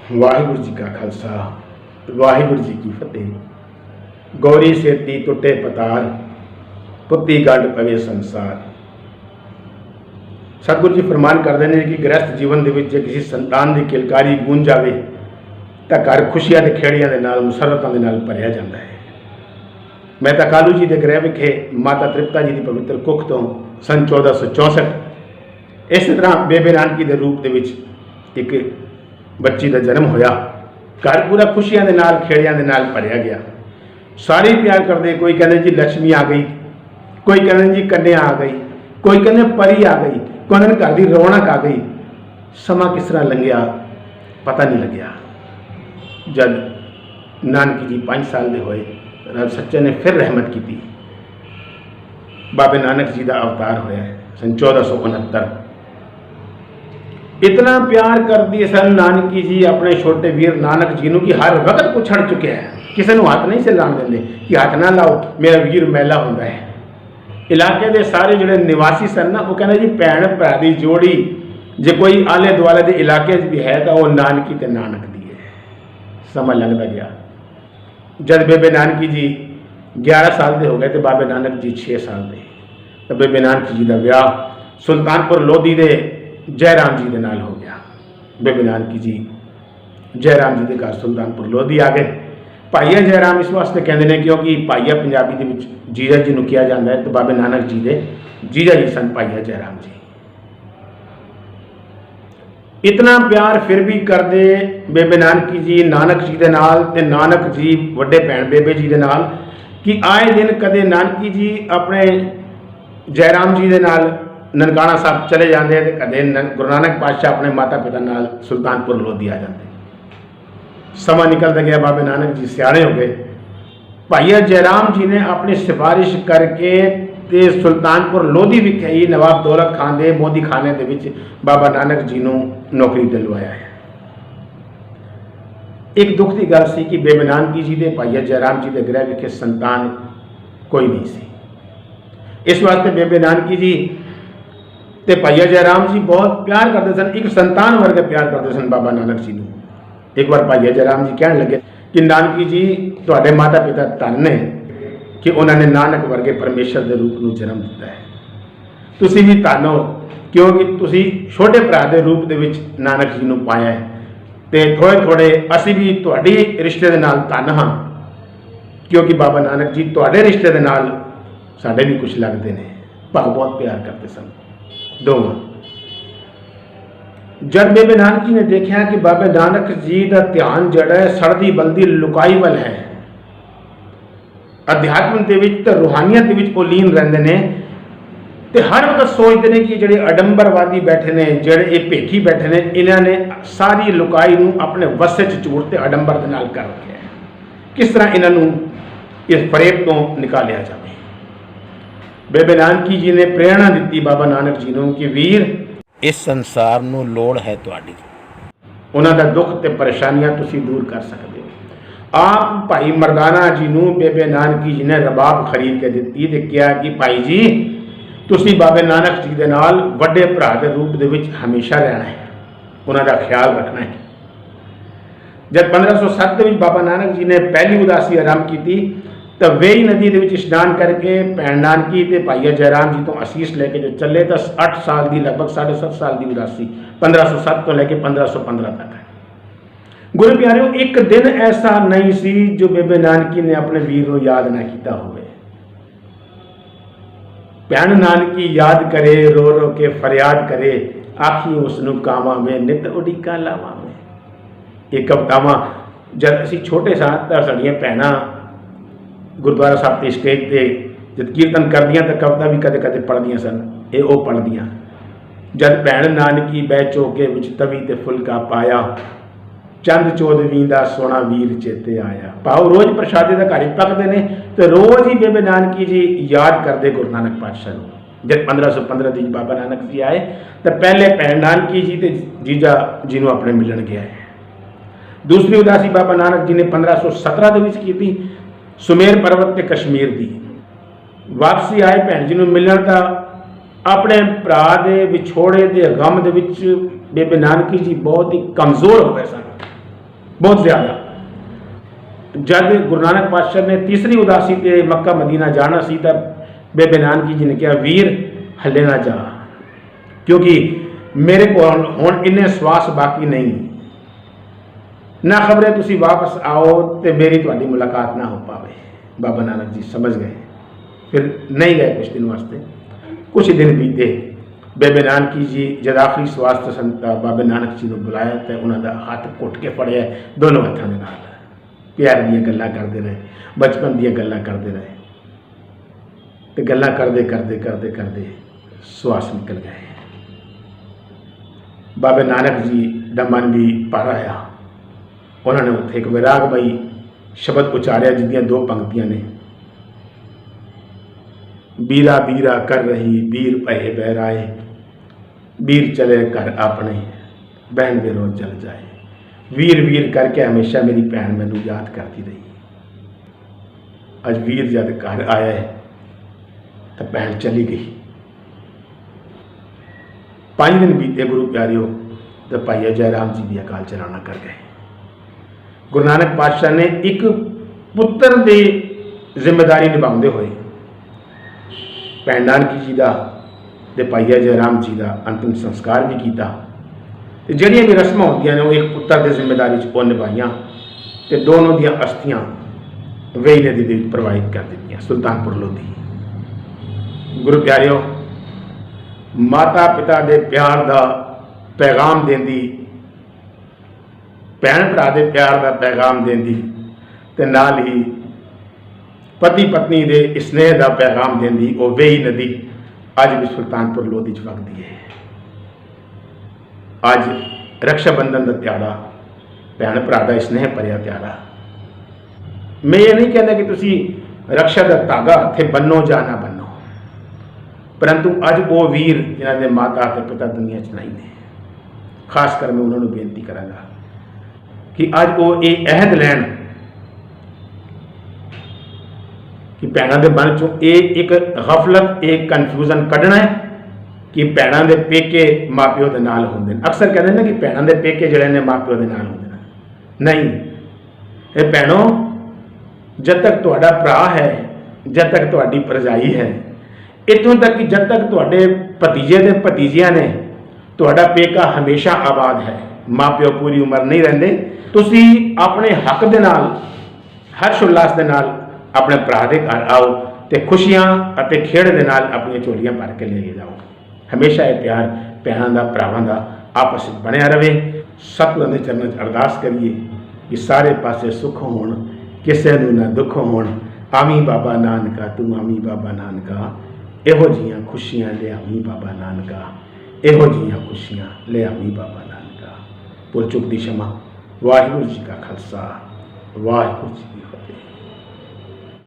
वाहिगुरू जी का खालसा वाहिगुरू जी की फतेह। गौरी सेती टुटे पतार पुत्ती गंढ पवे संसार। सतगुरु जी फरमान करते हैं कि गृहस्थ जीवन के विच किसी संतान की किलकारी गूंज जाए तो घर खुशियां के खेड़ियां के नाल मुसरतां दे नाल भरिया जाता है। मैं तो कालू जी के गृह विखे माता तृप्ता जी की पवित्र कुख तो सन 1464 इस तरह बेबे नानकी के रूप के विच एक बच्ची का जन्म होया। घर पूरा खुशियां के नाल खेड़ियां के नाल भरिया गया। सारे प्यार करते, कोई कहते जी लक्ष्मी आ गई, कोई कहते जी कन्या आ गई, कोई कहते परी आ गई, कोई कहते घर की रौनक आ गई। समा किस तरह लंघिया पता नहीं लग्या। जब नानकी जी 5 साल के होए, रब सच्चे ने फिर रहमत की। बाबे नानक जी का अवतार होया सन 1469। इतना प्यार करती सन नानकी जी अपने छोटे वीर नानक जी को कि हर वक्त पुछड़ चुके हैं, किसी को हाथ नहीं से लाने देंगे कि हाथ ना लाओ मेरा वीर मैला होता है। इलाके के सारे जोड़े निवासी सन ना वो कहते जी भैन भरा की जोड़ी जो कोई आले दुआले के इलाके भी है तो वह नानकी ते नानक दी है। समा लगता गया। जब बेबे नानकी जी 11 साल के हो गए तो बाबे नानक जी 6 साल के, तो बेबे नानकी जी का विआह सुल्तानपुर लोधी के जयराम जी के नाल हो गया। बेबे नानकी जी जयराम जी के घर सुल्तानपुर लोधी आ गए। भाईया जयराम इस वास्ते कहते हैं क्योंकि भाईया पंजाबी के जीजा जी को किया जाता है, तो बाबे नानक जी के जीजा जी सन भाईया जयराम जी। इतना प्यार फिर भी करते बेबे नानकी जी नानक जी के नाल ते नानक जी वड्डे भैन बेबे जी के नाल कि आए दिन कदे नानकी जी अपने जयराम जी के नाल ननकाना साहब चले जाते हैं, कदे गुरु नानक पातशाह अपने माता पिता नाल सुल्तानपुर लोधी आ जाते। समा निकलता गया, बाबे नानक जी सियाणे हो गए। भाईया जयराम जी ने अपनी सिफारिश करके ते सुल्तानपुर लोधी विखे ही नवाब दौलत खान दे मोदी खाने दे विच बाबा नानक जी को नौकरी दिलवाया है। एक दुख की गल सी कि बेबे नानकी जी के भाईया जयराम जी के गृह विखे संतान कोई नहीं सी। इस वास्ते बेबे नानकी जी ते भाईया जयराम जी बहुत प्यार करते सन, एक संतान वर्गे प्यार करते सन बाबा नानक जी को। एक बार भाईया जयराम जी कहने लगे कि नानकी जी तुहाडे माता पिता धन ने कि उन्होंने नानक वर्गे परमेश्वर के रूप में जन्म दिता है। तुसी भी धन हो क्योंकि तुसी छोटे भरा के रूप के नानक जी को पाया है। तो थोड़े थोड़े असी भी तुहाडी रिश्ते के नाल धन हाँ, क्योंकि बाबा नानक जी तुहाडे रिश्ते के नाल साडे भी कुछ लगते हैं। भाव बहुत प्यार करते सन दोनों। जब बेबे नानकी ने देखा कि बाबे नानक जी का ध्यान जड़ा है सड़दी बलदी लुकाई वाल है, अध्यात्म के विच ते रूहानियत के विच लीन रहंदे ने, ते हर वक्त सोचते हैं कि जेडे अडंबरवादी बैठे ने, जेडे ये भेखी बैठे ने, इन्होंने सारी लुकाई नूं अपने वसे च चूर ते अडंबर दे नाल कर रखा है। किस तरह इन्हों इस फरेब तो निकालिया जाए। बेबे नानकी जी ने प्रेरणा दी बाबा नानक जी को कि वीर इस संसार नूं लोड़ है तुहाडी, उन्हां दा दुख ते परेशानियां तुसी दूर कर सकते हो। आप भाई मरदाना जी नूं बेबे नानकी जी ने रबाब खरीद के दी ते कहा कि भाई जी तुसी बाबे नानक जी दे नाल वड्डे भरा के रूप दे विच हमेशा रहना है, उन्हां दा ख्याल रखना है। जब 1507 में बाबा नानक जी ने पहली उदासी आरंभ की तो वेई नदी के विच स्नान करके भैन नानकी ते भाईया जयराम जी तो आशीष लेके जो चले तो 8 साल की लगभग 7.5 साल की उदासी 1507 तो लेके 1515 तक है। गुरु प्यारियों एक दिन ऐसा नहीं सी जो बेबे नानकी ने अपने वीर को याद ना किया होवे। भैन नानकी याद करे रो रो के फरियाद करे, आखी उसनू कावा में नित उड़ीका लावा में। ये कवितावां जब असी छोटे सा तो साड़ियां भैनां गुरुद्वारा साहब के स्टेज पर जब कीर्तन करदियां तो कविता भी कदे कदे पढ़दियां सन। ये वो पढ़दियां जब भैन नानकी बै चौके विच तवी ते फुलका पाया, चंद चौदवी दा सोना वीर चेते आया। भाव रोज़ प्रसादे का घर पकते हैं तो रोज़ ही बेबे नानकी जी याद करते गुरु नानक पातशाह को। जब 1515 दिन बाबा नानक जी आए तो पहले भैन नानकी जी ते जीजा जी को अपने मिलन गया है। दूसरी उदासी बाबा नानक जी ने 1517 की थी, सुमेर पर्वत ते कश्मीर की वापसी आए भैन जी को मिलन का अपने भरा के विछोड़े के गम के बेबे नानकी जी बहुत ही कमज़ोर हो गए सन। बहुत ज़्यादा। जब गुरु नानक पातशाह ने तीसरी उदासी ते मक्का मदीना जाना सी तो बेबे नानकी जी ने कहा, वीर हले ना जा, क्योंकि मेरे को हुण इन्ने सवास बाकी नहीं, ना खबरे तुसी वापस आओ तो मेरी तुहाडी मुलाकात ना हो पावे। बाबा नानक जी समझ गए, फिर नहीं गए कुछ दिन वास्ते। कुछ दिन बीते, बेबे नानकी जी जब आखिरी सवास तो संता बाबे नानक जी ने बुलाया तो उन्होंने हाथ घुट के फड़िया, दोनों हथों के नाल प्यार दी गल्लां करते रहे, बचपन दी गल्लां करते रहे, तो गल्लां करते करते करते करते सवास निकल गए। बाबे नानक जी दा मन भी भर आया। उन्होंने उत्थे एक विराग बई शब्द उचारिया जिसदियां दो पंक्तियां ने, बीरा बीरा कर रही बीर भये बहराए, बीर चले घर अपने बहन दे रोज जल जाए। वीर वीर करके हमेशा मेरी भैन मैनू याद करती रही। अज वीर जब घर आया है तो भैन चली गई। 5 दिन बीते गुरु प्यारियो, तो भाई जयराम जी भी अकाल चलाना कर गए। गुरु नानक पातशाह ने एक पुत्र की जिम्मेदारी निभाते हुए भैन नानकी जी का ते भाई जयराम जी का अंतिम संस्कार भी किया। जड़ियाँ भी रस्म होंदियां ने वो एक पुत्र की जिम्मेदारी च निभाइयां ते दोनों दियां अस्थियां वेई नदी दे विच प्रवाहित कर दित्तियां सुल्तानपुर लोधी। गुरु प्यारियो, माता पिता के प्यार का पैगाम देंदी, भैन भरा के प्यार का पैगाम देंदी ते नाल ही पति पत्नी के स्नेह का पैगाम देंदी वो वेई नदी अज भी सुल्तानपुर लोधी च वगदी है। अज रक्षा बंधन का त्याड़ा, भैन भरा का स्नेह भरिया त्याड़ा। मैं ये नहीं कहता कि तुसी रक्षा का धागा हथे बनो जा ना बनो, परंतु अज वो वीर जिन्होंने माता ते पिता दुनिया च नहीं ने, खासकर मैं उन्होंने बेनती करांगा कि अज वो ये अहद लैन कि भैनों के मन चों एक गफलत, एक कन्फ्यूजन कढ़ना है कि भैनों के पेके माँ प्यो के नाल होंदे ने। अक्सर कहते हैं कि भैनों के पेके जिहड़े ने माँ प्यो के नाल होंदे ने। नहीं, ये भैनों, जब तक तुहाडा भरा है, जब तक तुहाडी भरजाई है, इत्थों तक कि जब तक तुहाडे भतीजे ते भतीजियां ने, तुहाडा पेका हमेशा आबाद है। माँ प्यो पूरी उम्र नहीं रहिंदे। तुसी अपने हक दे नाल, हर्ष उल्लास दे नाल अपने भरा दे घर आओ ते खुशियां अते खेड़ दे नाल अपनी झोलियां भर के ले जाओ। हमेशा ये प्यार भैनों का भरावां का आपस में बनया रहे। सतगुरां दे चरणों च अरदास करिए कि सारे पासे सुख होण, किसे नूं ना दुख होण। आमी बाबा नानका तू आमी बाबा नानका, इहो जिहियां खुशियां ले आमी बाबा नानका, इहो जिहियां खुशियां ले आमी बाबा नानका। भुल चुक दी क्षमा। वाहिगुरू जी का खालसा, वाहिगुरू जी की फतेह।